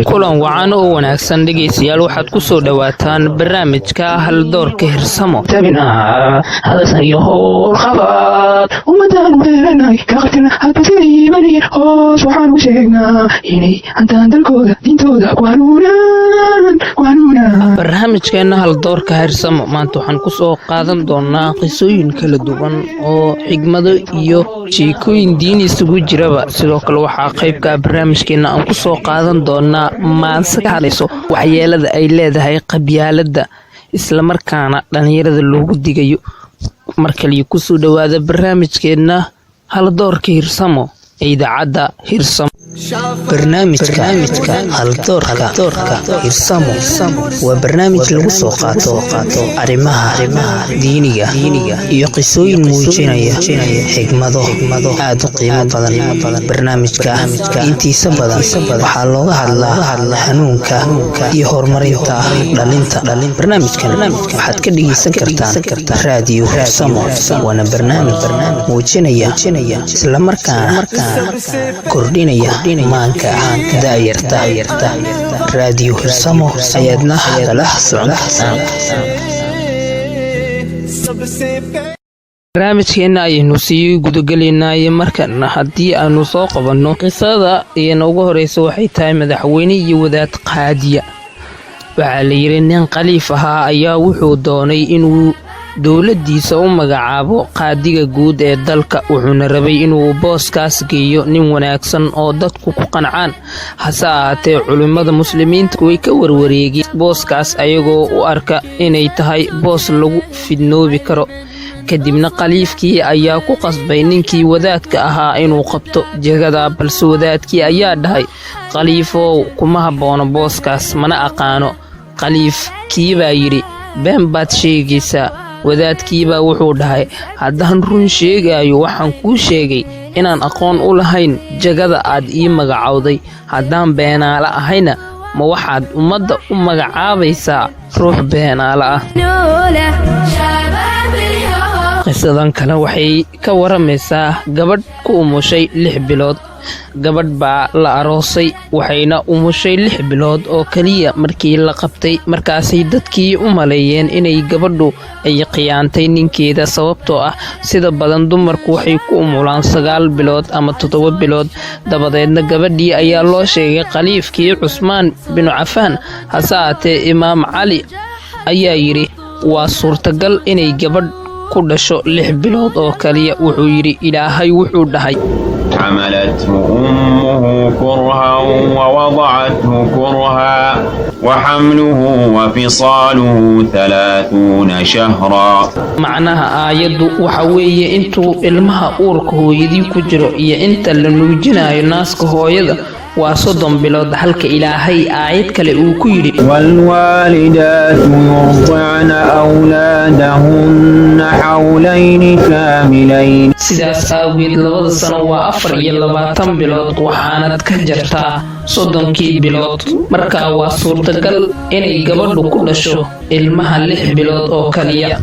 kulan wacan oo wanaagsan dhegaystayaal waxaad ku soo dhowaataan barnaamijka haldoorka hirsamo barnaamijkeena haldoorka hirsamo maanta waxaan ku soo qaadan doonaa qisooyin kala duwan oo xigmado iyo sheekooyin diin isugu jiraba. sidoo kale waxaa qaybka barnaamijkeena aan ku soo qaadan doonaa maanse ka hadlayso waxyeelada ay leedahay qabyaalada islamarkaana dhalinyarada loogu digayo. markale kusoo dhawaada barnaamijkeena haldoorka hirsamo ee idaacadda hirsamo. barnaamijka haldoorka hirsamo waa barnaamij lagu soo qaato arrimaha diiniga iyo qisooyin muujinaya xigmado aad u qiimo badan. barnaamijka intiisa badan waxaa looga hadlaa hanuunka iyo horumarinta dhalinta. barnaamijkan waxaad ka dhegeysan kartaan raadiyo hirsamo, waana barnaamij muujinaya islamarkaana kordhinaya maanka daayarta. raadiyo hirsamo ayaadna kala socon. barnaamijkeena ayaynu sii gudagelaynaaye markana haddii aanu soo qabanno qisada iyana ugu horeysa waxay tahay madaxweyne iyo wadaad qaadiya. waxaa la yidhi nin khaliif ahaa ayaa wuxuu doonay inuu dowladiisa u magacaabo qaadiga guud ee dalka, wuxuuna rabay inuu booskaas geeyo nin wanaagsan oo dadku ku qancaan. hase ahaatee culimmada muslimiinta way ka warwareegeen booskaas ayagoo u arka inay tahay boos lagu fidnoobi karo. kadibna khaliifkii ayaa ku qasbay ninkii wadaadka ahaa inuu qabto jegada, balse wadaadkii ayaa dhahay khaliifow kuma haboono booskaas, mana aqaano. khaliifkii baa yidhi been baad sheegaysaa. wadaadkiibaa wuxuu dhahay haddaan run sheegayo waxaan kuu sheegay inaan aqoon u lahayn jagada aad ii magacowday. haddaan beenaale ahayna ma waxaad ummadda u magacaabaysaa ruux beenaale ah. qisadan kale waxay ka waramaysaa gabadh ku umushay 6 bilood. gabadh baa la aroosay waxayna umushay 6 bilood oo kaliya markii la qabtay. markaasay dadkii u maleeyeen inay gabadhu ay khiyaantay ninkeeda, sababtoo ah sida badan dumarku waxay ku umulaan 9 bilood ama 7 bilood. dabadeedna gabadhii ayaa loo sheegay khaliifkii Cusmaan bin Cafaan. hase ahaatee imaam cali ayaa yidhi waa suurtagal inay gabadh ku dhasho 6 bilood oo kaliya. wuxuu yidhi ilaahay wuxuu dhahay حملته أمه كرها ووضعته كرها وحمله وفصاله 30 شهرا. macnaha aayaddu waxa weeye intuu ilmaha uurka hooyadii ku jiro iyo inta la nuujinayo naaska hooyada waa 30 bilood, halka ilaahay aayad kale uu ku yidhi والوالدات يرضعن أولادهن حولين كاملين. sidaas awgeed 2 sano waa 24 bilood, waxaanad ka jartaa 30 bilood. markaa waa suurtagal inay gabadhu ku dhasho ilmaha 6 bilood oo kaliya.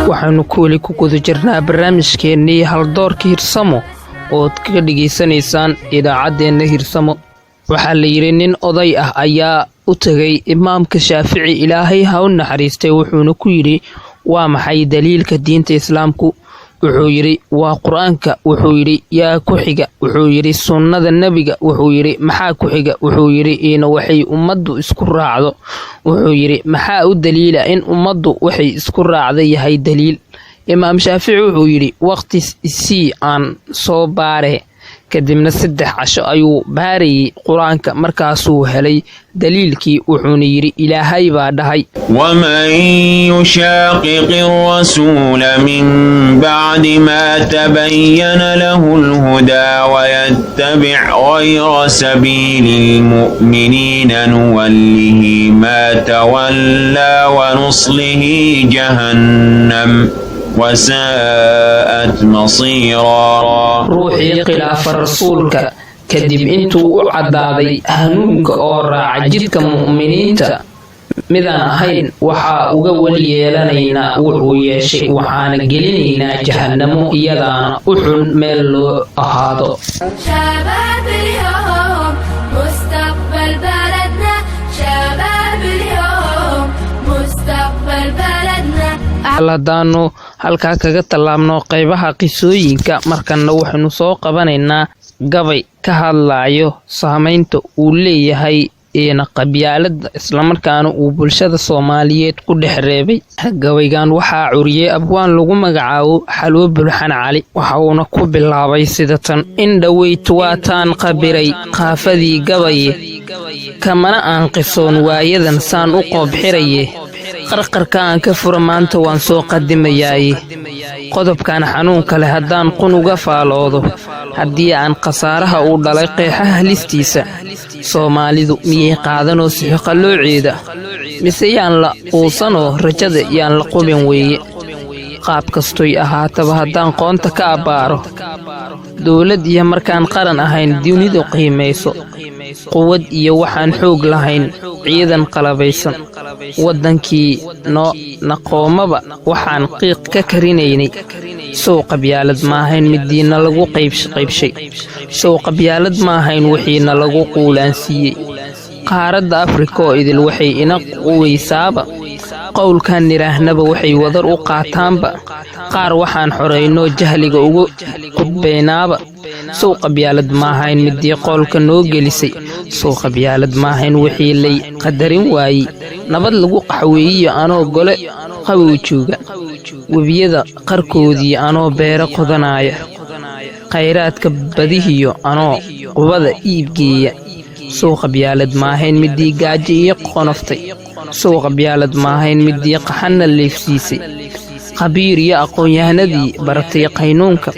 waxaanu kuweli ku guda jirnaa barnaamijkeennii haldoorka hirsamo ood kaga dhegaysanaysaan idaacaddeenna hirsamo. waxaa la yidhi nin oday ah ayaa u tegay imaamka shaafici, ilaahay ha u naxariistay, wuxuuna ku yidhi waa maxay daliilka diinta islaamku? wuxuu yidhi waa qur-aanka. wuxuu yidhi yaa ku xiga? wuxuu yidhi sunnada nebiga. wuxuu yidhi maxaa ku xiga? wuxuu yidhi ina waxay ummaddu isku raacdo. wuxuu yidhi maxaa u daliila in ummaddu waxay isku raacda yahay daliil? imaam shaafici wuxuu yidhi waqti isii aan soo baare. kadibna 3 casho ayuu baarayay qur-aanka, markaasuu helay daliilkii. wuxuuna yidhi ilaahay baa dhahay ومن يشاقق الرسول من بعد ما تبين له الهدى ويتبع غير سبيل المؤمنين نوله ما تولى ونصله جهنم وساءت مصيرا. ruuxii khilaafa rasuulka kadib intuu u caddaaday hanuunka oo raaca jidka mu'miniinta midaan ahayn waxaa uga weli yeelanaynaa wuxuu yeeshay waxaana gelinaynaa jahannamo iyadaana u xun meel loo ahaado. haddaanu halkaa kaga tallaabno qaybaha qisooyinka markana waxaynu soo qabanaynaa gabay ka hadlayo saamaynta uu leeyahay qabyaalada islamarkaana uu bulshada Soomaaliyeed ku dhex reebay. gabaygan waxaa curiyay abwaan lagu magacaabo Xalwo Bulxan Cali waxauna ku bilaabay sida tan: in dhaweyd waataan qabiray qaafadii gabaye kamana aan qisoon waayadan saan u qoobxiraye qarqarka aan ka fura maanta waan soo qadimayaaye qodobkan xanuunka leh haddaan qun uga faaloodo haddii aan khasaaraha uu dhalay qeexaha listiisa Soomaalidu miyay qaadanoo sixiqa loo ceeda mise yaan la uusanoo rajada yaan la qubin weeye. qaab kastoy ahaataba haddaan qoonta ka abbaaro dowlad iyo markaan qaran ahayn dunidu qiimayso quwad iyo waxaan xoog lahayn ciidan qalabaysan wadankii naqoomaba waxaan qiiq ka karinaynay soo qabyaalad maahayn midiina lagu qaybshay soo qabyaalad maahayn wixiina lagu quulaansiiyey qaaradda Afrika oo idil waxay ina quweysaaba qowlkan niraahnaba waxay wadar u qaataanba qaar waxaan xoreyno jahliga ugu qudbeynaaba soo qabyaalad maahayn midii qolka noo gelisay soo qabyaalad maahayn wixii lay qadarin waayey nabad lagu qaxweeyo anoo gole qabow jooga webiyada qarkoodii anoo beero qodanaya khayraadka badihiyo anoo qubada iibgeeya soo qabyaalad maahayn midii gaajo iyo qonoftay soo qabyaalad maahayn midii qaxana leefsiisay qabiir iyo aqoon-yahanadii baratay qaynuunka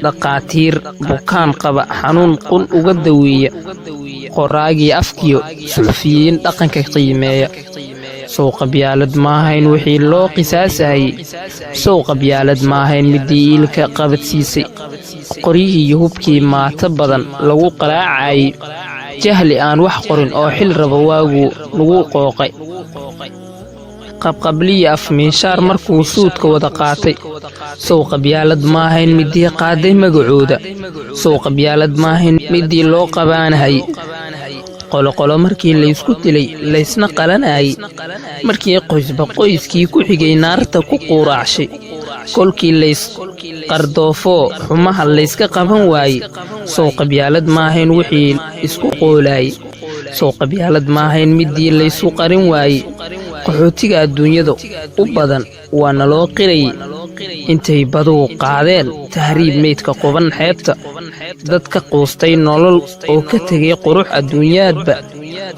dhaqaatiir bukaan qaba xanuun qun uga daweeya qoraagii afkiyo suxufiyiin dhaqanka qiimeeya soo qabyaalad maahayn wixii loo qisaasayay soo qabyaalad maahayn midii ilka qabadsiisay qoryihii iyo hubkii maata badan lagu qaraacayay jahli aan wax qorin oo xil raba waagu lagu qooqay qabqabliya afmiishaar markuu suudka wada qaatay soo qabyaalad maahayn midii qaaday magacooda soo qabyaalad maahayn midii loo qabaanahay qoloqolo markii laysku dilay laysna qalanayay markii qoysba qoyskii ku xigay naarta ku quuraacshay kolkii lays qardoofo xumaha layska qaban waayey soo qabyaalad maahayn wixii isku qoolaayay soo qabyaalad maahayn midii laysu qarin waayey qaxootiga adduunyada u badan waana loo qirayay intay baduhu qaadeen tahriib meydka quban xeebta dadka quustay nolol oo ka tegay qurux adduunyaadba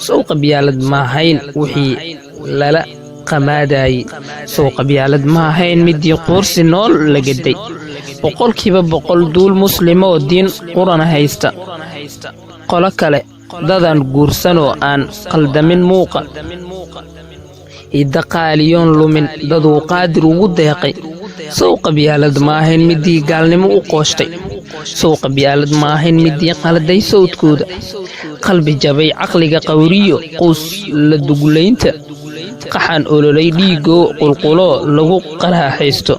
soo qabyaalad maahayn wixii lala qamaadayay soo qabyaalad maahayn midii quursi nool la gaday boqolkiiba boqol duul muslimo oo diin qurana haysta qolo kale dadan guursanoo aan qaldamin muuqa idaqaaliyoon lumin daduu qaadir ugu deeqay soo qabyaalad maahayn midii gaalnimo u qooshtay soo qabyaalad maahayn midii qaladay sawdkooda qalbi jabay caqliga qawriyo quus la duglaynta qaxan ololay dhiigoo qulquloo lagu qaraaxaysto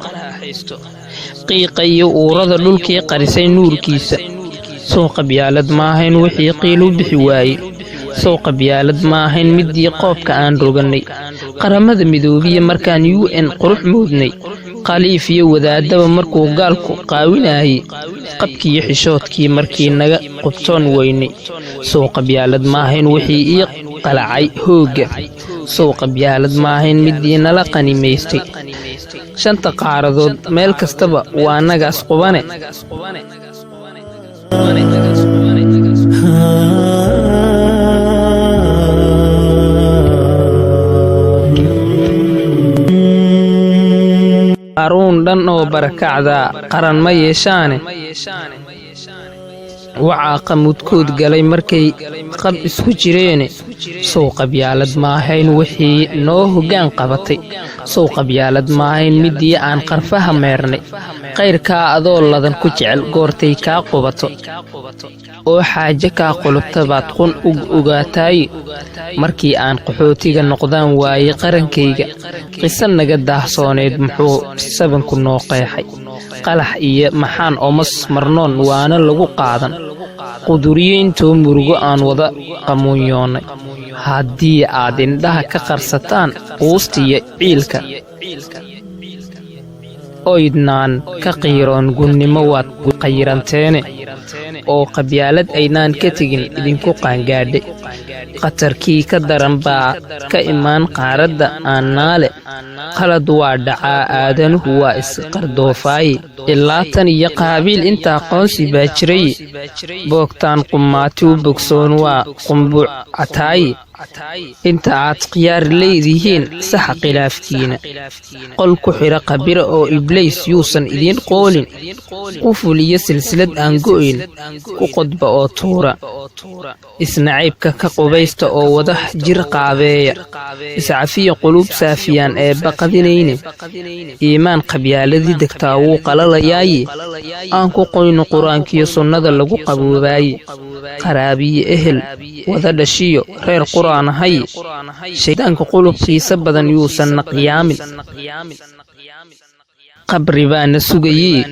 qiiqa iyo uurada dhulkii qarisay nuurkiisa soo qabyaalad maahayn wixii qiilu bixi waayey soo qabyaalad maahayn midii qoobka aan roganay qaramada midoobiye markaan UN qurux moodnay khaliif iyo wadaadaba markuu gaalku qaawinayay qabkii xishoodkii markii naga qubtoon weynay soo qabyaalad maahayn wixii ii qalacay hooga soo qabyaalad maahayn midii nala qanimaystay shanta qaaradood meel kastaba waa nagaas qubane qaruun dhan oo barakacda qaran ma yeeshaane wacaa qamudkood galay markay qab isku jireene sow qabyaalad maahayn wixii noo hoggaan qabatay sow qabyaalad maahayn midii aan qarfaha meernay qayrkaa adoo ladan ku jecel goortay kaa qubato oo xaaje kaa qulubta baad qun ogaataaye markii aan qaxootiga noqdaan waaye qarankayga qiso naga daahsooneed muxuu sabanku noo qeexay qalax iyo maxaan omas marnoon waana lagu qaadan quduriyiintoo murugo aan wada qamuunyoonnay haddii aad indhaha ka qarsataan quustiyo ciilka oydnaan ka qiiroon gunnimo waad qayranteene oo qabyaalad aynaan ka tegin idinku qaangaadhay khatarkii ka daran baa ka imaan qaaradda aannaale qalad waa dhacaa aadanuhu waa isqardoofaye ilaa tan iyo qaabiil inta aqoonsi baa jiraye boogtaan qummaati u bogsoon waa qumbuuc cataaye inta aad khiyaar leedihiin saxa khilaafkiina qol ku xidha qabira oo iblays yuusan idiin qoolin u fuliyo silsilad aan go'ayn ku qodba oo tuura isnacaybka ka qubaysta oo wada jir qaabeeya iscafiya quluub saafiyaan ee baqadinayne iimaan qabyaaladii degtaa wuu qalalayaaye aan ku qoyno qur-aankiyo sunnada lagu qaboobaaye qaraabiye ehel wada dhashiyo reer qur'aan ahay shaydaanka qulubkiisa badan yuusanna qiyaamin qabri baana sugayee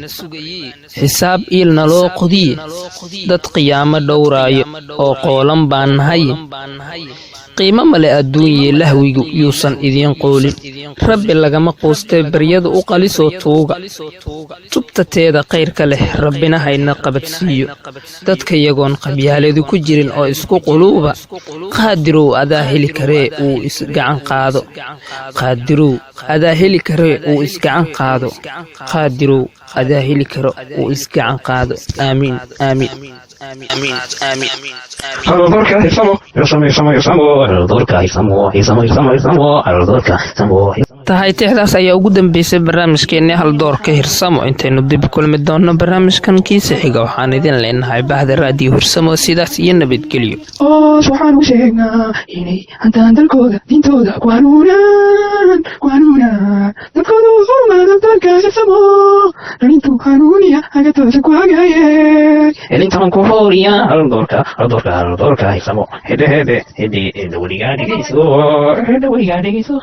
xisaab iilna loo qodiye dad qiyaamo dhowraayo oo qoolan baan nahay qiimo male adduunye lahwigu yuusan idiin qoolin rabbi lagama quustee baryada u qalisoo tuuga tubtateeda qayrka leh rabbina hayna qabadsiiyo dadka yagoon qabyaaladu ku jirin oo isku quluuba qaadirow adaa heli karee uu isgacan qaado qaadirow adaa heli karee uu isgacan qaado qaadirow adaa heli karo uu isgacan qaado aamiin aamiin tahay tixdaas ayaa ugu dambeysay barnaamijkeennii haldoorka hirsamo intaynu dib kulmi doonno barnaamijkan kiisa xiga waxaan idin leenahay bahda raadiyo hirsamo sidaas iyo nabadgelyo waxaan u sheegnaa inay hantaan dalkooda diintooda ku hanuunaan dalkooda hormaada dalka hirsamo dhalintu hanuuniya haga toosan ku hagaye elintan ku hooriya haldoorka hirsamo hedhe weligaa dhegeyso